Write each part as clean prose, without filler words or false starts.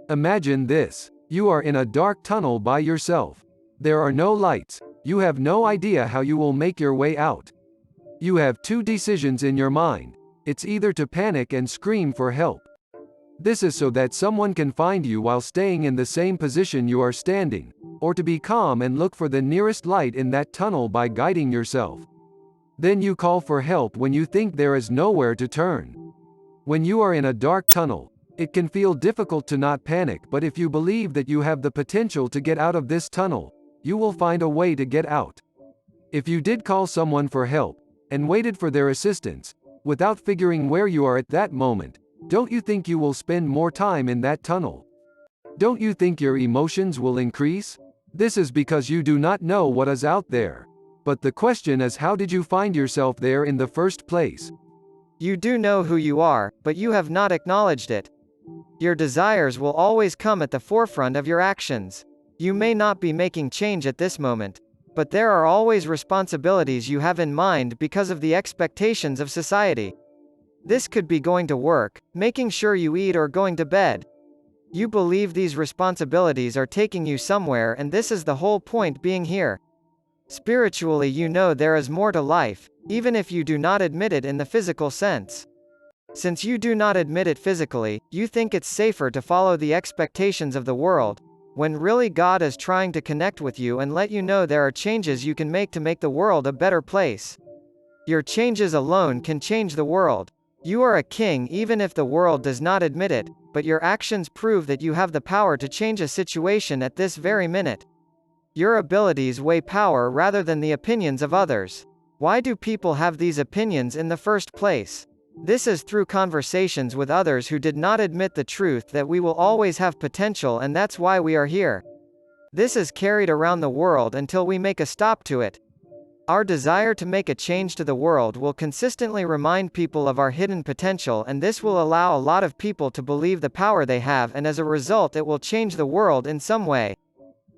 Imagine this. You are in a dark tunnel by yourself. There are no lights. You have no idea how you will make your way out. You have two decisions in your mind. It's either to panic and scream for help. This is so that someone can find you while staying in the same position you are standing, or to be calm and look for the nearest light in that tunnel by guiding yourself. Then you call for help when you think there is nowhere to turn. When you are in a dark tunnel, it can feel difficult to not panic, but if you believe that you have the potential to get out of this tunnel, you will find a way to get out. If you did call someone for help, and waited for their assistance, without figuring where you are at that moment, don't you think you will spend more time in that tunnel? Don't you think your emotions will increase? This is because you do not know what is out there. But the question is, how did you find yourself there in the first place? You do know who you are, but you have not acknowledged it. Your desires will always come at the forefront of your actions. You may not be making change at this moment, but there are always responsibilities you have in mind because of the expectations of society. This could be going to work, making sure you eat, or going to bed. You believe these responsibilities are taking you somewhere, and this is the whole point being here. Spiritually, you know there is more to life, even if you do not admit it in the physical sense. Since you do not admit it physically, you think it's safer to follow the expectations of the world, when really God is trying to connect with you and let you know there are changes you can make the world a better place. Your changes alone can change the world. You are a king even if the world does not admit it, but your actions prove that you have the power to change a situation at this very minute. Your abilities weigh power rather than the opinions of others. Why do people have these opinions in the first place? This is through conversations with others who did not admit the truth that we will always have potential, and that's why we are here. This is carried around the world until we make a stop to it. Our desire to make a change to the world will consistently remind people of our hidden potential, and this will allow a lot of people to believe the power they have, and as a result it will change the world in some way.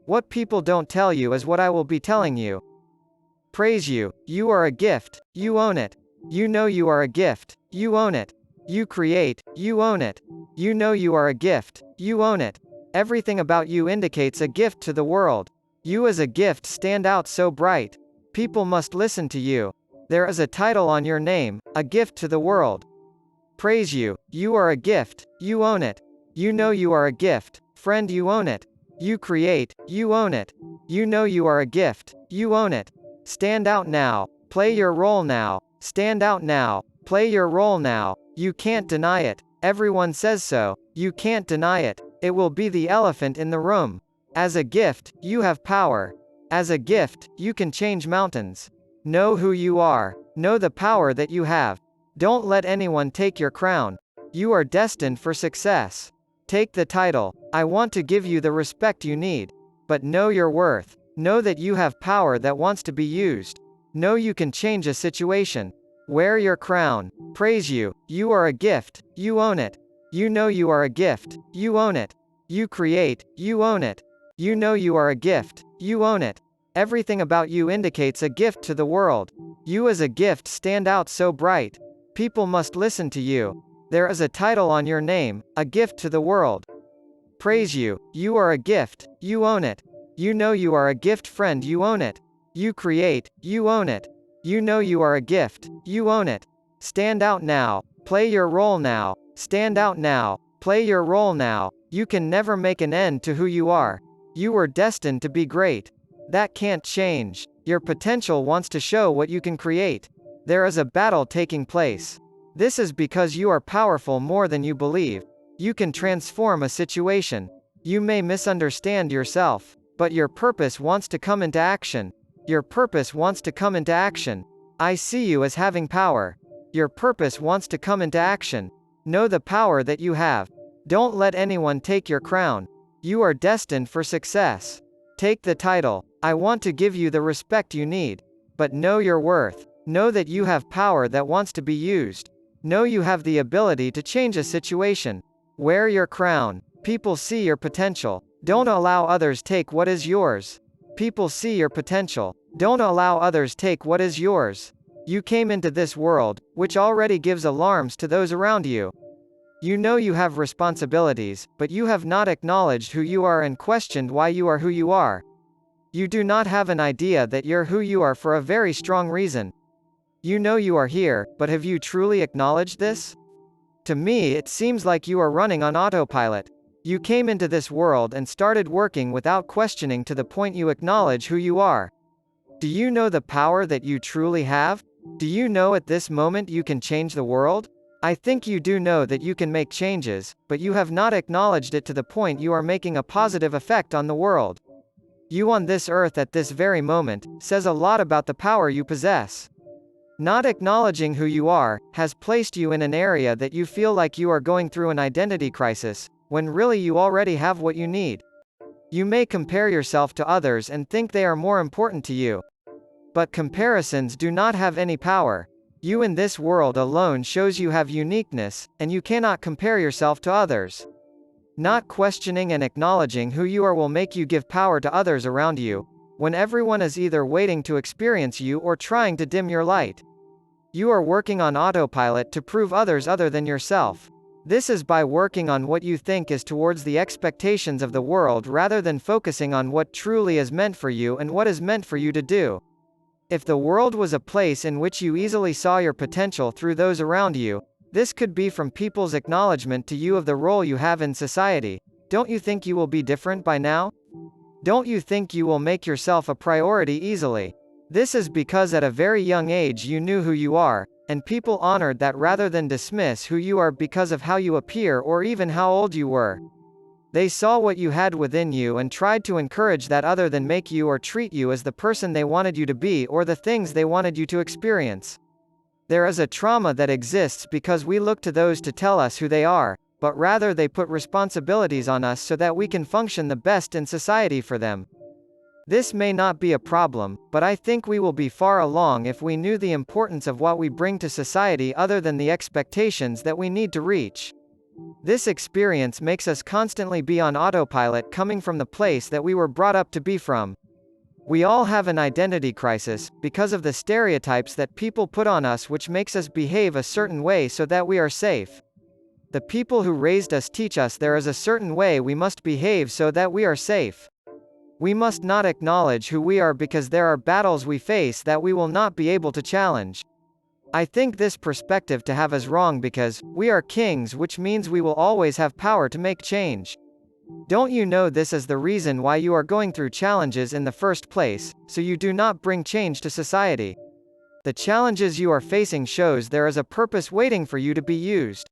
What people don't tell you is what I will be telling you. Praise you. You are a gift. You own it. You know you are a gift. You own it. You create. You own it. You know you are a gift. You own it. Everything about you indicates a gift to the world. You as a gift stand out so bright. People must listen to you. There is a title on your name, a gift to the world. Praise you. You are a gift. You own it. You know you are a gift. Friend, you own it. You create. You own it. You know you are a gift. You own it. Stand out now. Play your role now. Stand out now. Play your role now. You can't deny it. Everyone says so. You can't deny it. It will be the elephant in the room. As a gift, you have power. As a gift, you can change mountains. Know who you are. Know the power that you have. Don't let anyone take your crown. You are destined for success. Take the title. I want to give you the respect you need. But know your worth. Know that you have power that wants to be used. Know you can change a situation. Wear your crown. Praise you. You are a gift. You own it. You know you are a gift. You own it. You create. You own it. You know you are a gift. You own it. Everything about you indicates a gift to the world. You as a gift stand out so bright. People must listen to you. There is a title on your name, a gift to the world. Praise you. You are a gift. You own it. You know you are a gift, friend. You own it. You create. You own it. You know you are a gift. You own it. Stand out now. Play your role now. Stand out now. Play your role now. You can never make an end to who you are. You were destined to be great. That can't change. Your potential wants to show what you can create. There is a battle taking place. This is because you are powerful more than you believe. You can transform a situation. You may misunderstand yourself, but your purpose wants to come into action. Your purpose wants to come into action. I see you as having power. Your purpose wants to come into action. Know the power that you have. Don't let anyone take your crown. You are destined for success. Take the title. I want to give you the respect you need. But know your worth. Know that you have power that wants to be used. Know you have the ability to change a situation. Wear your crown. People see your potential. Don't allow others take what is yours. People see your potential. Don't allow others take what is yours. You came into this world, which already gives alarms to those around you. You know you have responsibilities, but you have not acknowledged who you are and questioned why you are who you are. You do not have an idea that you're who you are for a very strong reason. You know you are here, but have you truly acknowledged this? To me, it seems like you are running on autopilot. You came into this world and started working without questioning to the point you acknowledge who you are. Do you know the power that you truly have? Do you know at this moment you can change the world? I think you do know that you can make changes, but you have not acknowledged it to the point you are making a positive effect on the world. You on this earth at this very moment, says a lot about the power you possess. Not acknowledging who you are, has placed you in an area that you feel like you are going through an identity crisis, when really you already have what you need. You may compare yourself to others and think they are more important to you. But comparisons do not have any power. You in this world alone shows you have uniqueness, and you cannot compare yourself to others. Not questioning and acknowledging who you are will make you give power to others around you, when everyone is either waiting to experience you or trying to dim your light. You are working on autopilot to prove others other than yourself. This is by working on what you think is towards the expectations of the world rather than focusing on what truly is meant for you and what is meant for you to do. If the world was a place in which you easily saw your potential through those around you, this could be from people's acknowledgement to you of the role you have in society. Don't you think you will be different by now? Don't you think you will make yourself a priority easily? This is because at a very young age you knew who you are, and people honored that rather than dismiss who you are because of how you appear or even how old you were. They saw what you had within you and tried to encourage that other than make you or treat you as the person they wanted you to be or the things they wanted you to experience. There is a trauma that exists because we look to those to tell us who they are, but rather they put responsibilities on us so that we can function the best in society for them. This may not be a problem, but I think we will be far along if we knew the importance of what we bring to society other than the expectations that we need to reach. This experience makes us constantly be on autopilot coming from the place that we were brought up to be from. We all have an identity crisis, because of the stereotypes that people put on us which makes us behave a certain way so that we are safe. The people who raised us teach us there is a certain way we must behave so that we are safe. We must not acknowledge who we are because there are battles we face that we will not be able to challenge. I think this perspective to have is wrong because we are kings, which means we will always have power to make change. Don't you know this is the reason why you are going through challenges in the first place, so you do not bring change to society? The challenges you are facing shows there is a purpose waiting for you to be used.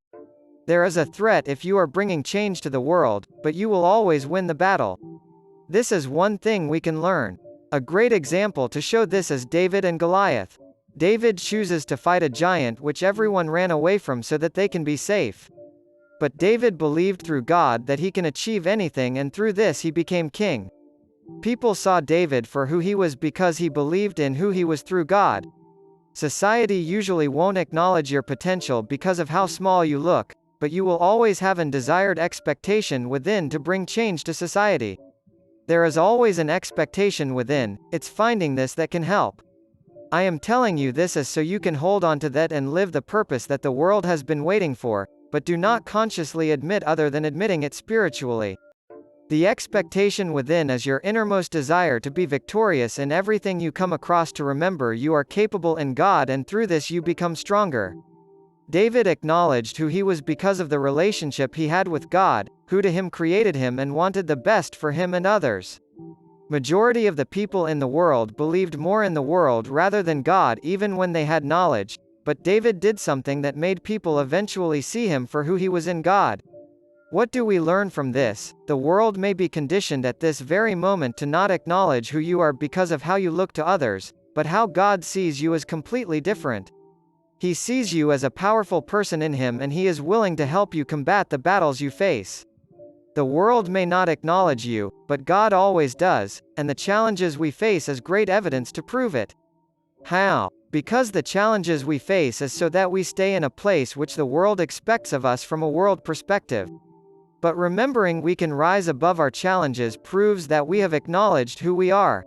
There is a threat if you are bringing change to the world, but you will always win the battle. This is one thing we can learn. A great example to show this is David and Goliath. David chooses to fight a giant which everyone ran away from so that they can be safe. But David believed through God that he can achieve anything, and through this he became king. People saw David for who he was because he believed in who he was through God. Society usually won't acknowledge your potential because of how small you look, but you will always have an desired expectation within to bring change to society. There is always an expectation within, it's finding this that can help. I am telling you this is so you can hold on to that and live the purpose that the world has been waiting for, but do not consciously admit other than admitting it spiritually. The expectation within is your innermost desire to be victorious in everything you come across, to remember you are capable in God, and through this you become stronger. David acknowledged who he was because of the relationship he had with God, who to him created him and wanted the best for him and others. Majority of the people in the world believed more in the world rather than God even when they had knowledge, but David did something that made people eventually see him for who he was in God. What do we learn from this? The world may be conditioned at this very moment to not acknowledge who you are because of how you look to others, but how God sees you is completely different. He sees you as a powerful person in him, and he is willing to help you combat the battles you face. The world may not acknowledge you, but God always does, and the challenges we face is great evidence to prove it. How? Because the challenges we face is so that we stay in a place which the world expects of us from a world perspective. But remembering we can rise above our challenges proves that we have acknowledged who we are.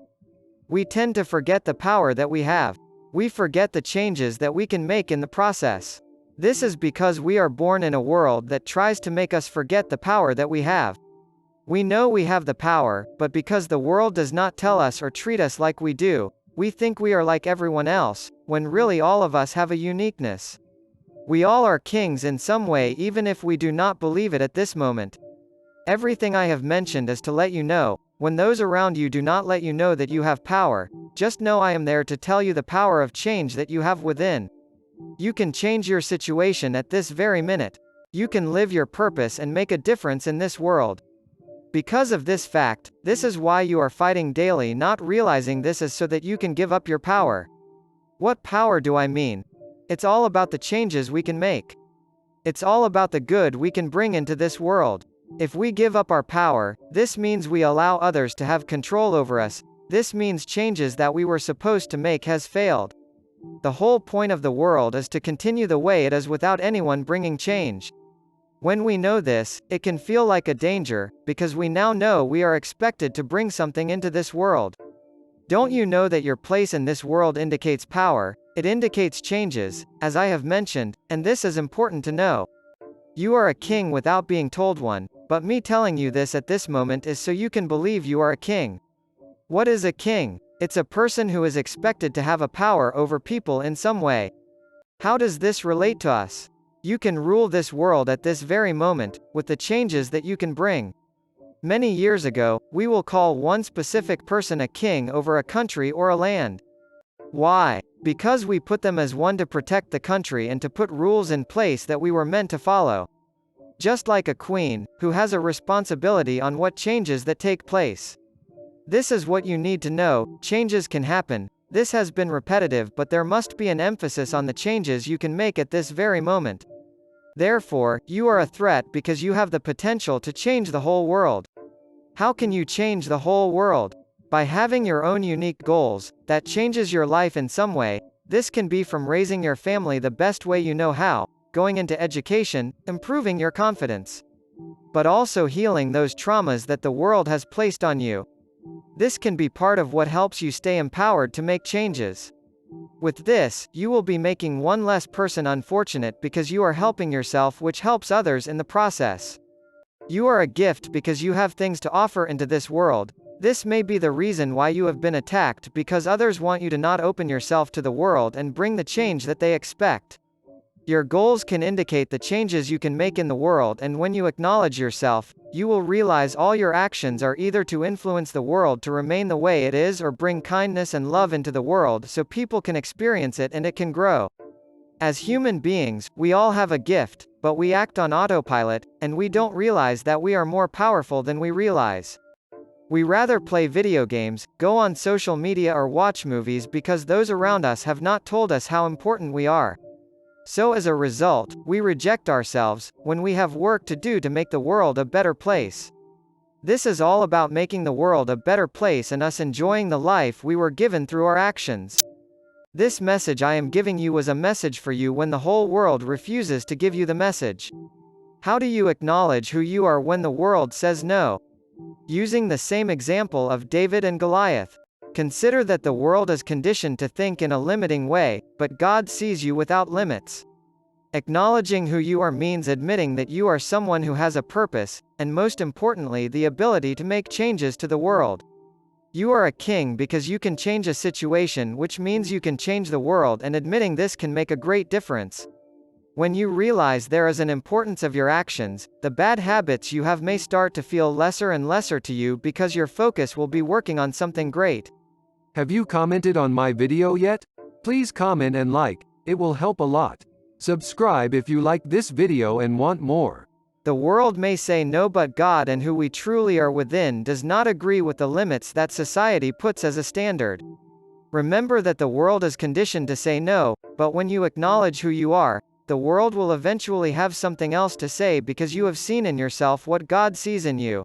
We tend to forget the power that we have. We forget the changes that we can make in the process. This is because we are born in a world that tries to make us forget the power that we have. We know we have the power, but because the world does not tell us or treat us like we do, we think we are like everyone else, when really all of us have a uniqueness. We all are kings in some way, even if we do not believe it at this moment. Everything I have mentioned is to let you know, when those around you do not let you know that you have power, just know I am there to tell you the power of change that you have within. You can change your situation at this very minute. You can live your purpose and make a difference in this world. Because of this fact, this is why you are fighting daily. Not realizing this is so that you can give up your power. What power do I mean? It's all about the changes we can make. It's all about the good we can bring into this world. If we give up our power, this means we allow others to have control over us. This means changes that we were supposed to make has failed. The whole point of the world is to continue the way it is without anyone bringing change. When we know this, it can feel like a danger, because we now know we are expected to bring something into this world. Don't you know that your place in this world indicates power? It indicates changes, as I have mentioned, and this is important to know. You are a king without being told one, but me telling you this at this moment is so you can believe you are a king. What is a king? It's a person who is expected to have a power over people in some way. How does this relate to us? You can rule this world at this very moment, with the changes that you can bring. Many years ago, we will call one specific person a king over a country or a land. Why? Because we put them as one to protect the country and to put rules in place that we were meant to follow. Just like a queen, who has a responsibility on what changes that take place. This is what you need to know: changes can happen. This has been repetitive, but there must be an emphasis on the changes you can make at this very moment. Therefore, you are a threat because you have the potential to change the whole world. How can you change the whole world? By having your own unique goals, that changes your life in some way. This can be from raising your family the best way you know how, going into education, improving your confidence. But also healing those traumas that the world has placed on you. This can be part of what helps you stay empowered to make changes. With this, you will be making one less person unfortunate because you are helping yourself, which helps others in the process. You are a gift because you have things to offer into this world. This may be the reason why you have been attacked, because others want you to not open yourself to the world and bring the change that they expect. Your goals can indicate the changes you can make in the world, and when you acknowledge yourself, you will realize all your actions are either to influence the world to remain the way it is, or bring kindness and love into the world so people can experience it and it can grow. As human beings, we all have a gift, but we act on autopilot, and we don't realize that we are more powerful than we realize. We rather play video games, go on social media, or watch movies because those around us have not told us how important we are. So as a result, we reject ourselves, when we have work to do to make the world a better place. This is all about making the world a better place and us enjoying the life we were given through our actions. This message I am giving you was a message for you when the whole world refuses to give you the message. How do you acknowledge who you are when the world says no? Using the same example of David and Goliath. Consider that the world is conditioned to think in a limiting way, but God sees you without limits. Acknowledging who you are means admitting that you are someone who has a purpose, and most importantly, the ability to make changes to the world. You are a king because you can change a situation, which means you can change the world, and admitting this can make a great difference. When you realize there is an importance of your actions, the bad habits you have may start to feel lesser and lesser to you because your focus will be working on something great. Have you commented on my video yet? Please comment and like, it will help a lot. Subscribe if you like this video and want more. The world may say no, but God and who we truly are within does not agree with the limits that society puts as a standard. Remember that the world is conditioned to say no, but when you acknowledge who you are, the world will eventually have something else to say because you have seen in yourself what God sees in you.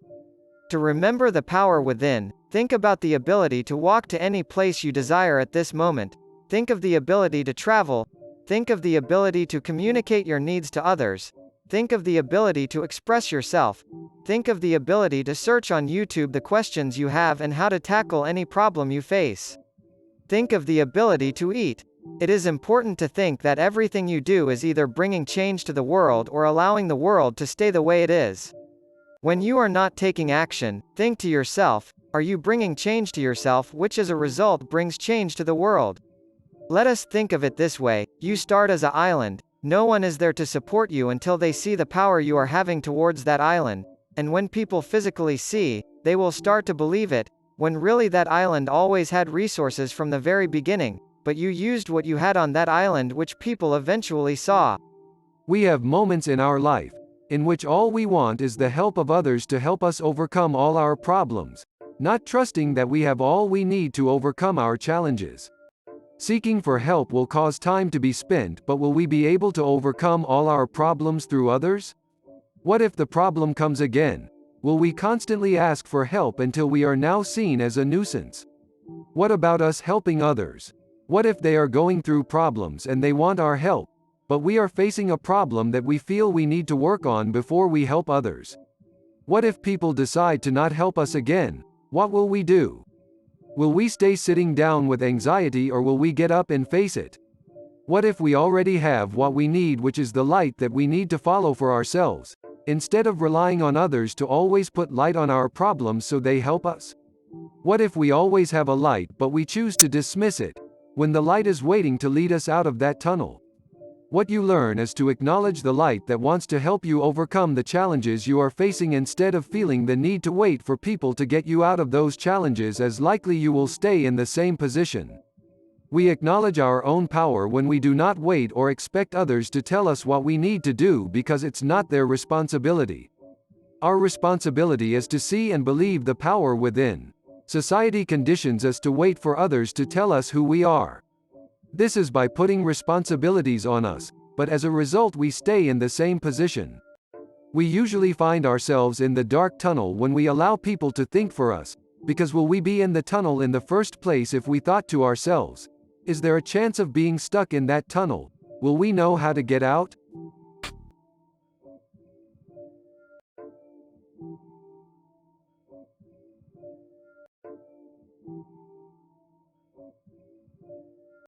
To remember the power within, think about the ability to walk to any place you desire at this moment. Think of the ability to travel. Think of the ability to communicate your needs to others. Think of the ability to express yourself. Think of the ability to search on YouTube the questions you have and how to tackle any problem you face. Think of the ability to eat. It is important to think that everything you do is either bringing change to the world or allowing the world to stay the way it is. When you are not taking action, think to yourself, are you bringing change to yourself, which as a result brings change to the world? Let us think of it this way: you start as an island, no one is there to support you until they see the power you are having towards that island, and when people physically see, they will start to believe it, when really that island always had resources from the very beginning, but you used what you had on that island, which people eventually saw. We have moments in our life in which all we want is the help of others to help us overcome all our problems, not trusting that we have all we need to overcome our challenges. Seeking for help will cause time to be spent, but will we be able to overcome all our problems through others? What if the problem comes again? Will we constantly ask for help until we are now seen as a nuisance? What about us helping others? What if they are going through problems and they want our help, but we are facing a problem that we feel we need to work on before we help others? What if people decide to not help us again? What will we do? Will we stay sitting down with anxiety, or will we get up and face it? What if we already have what we need, which is the light that we need to follow for ourselves, instead of relying on others to always put light on our problems so they help us? What if we always have a light but we choose to dismiss it, when the light is waiting to lead us out of that tunnel? What you learn is to acknowledge the light that wants to help you overcome the challenges you are facing instead of feeling the need to wait for people to get you out of those challenges, as likely you will stay in the same position. We acknowledge our own power when we do not wait or expect others to tell us what we need to do, because it's not their responsibility. Our responsibility is to see and believe the power within. Society conditions us to wait for others to tell us who we are. This is by putting responsibilities on us, but as a result we stay in the same position. We usually find ourselves in the dark tunnel when we allow people to think for us, because will we be in the tunnel in the first place if we thought to ourselves, is there a chance of being stuck in that tunnel? Will we know how to get out?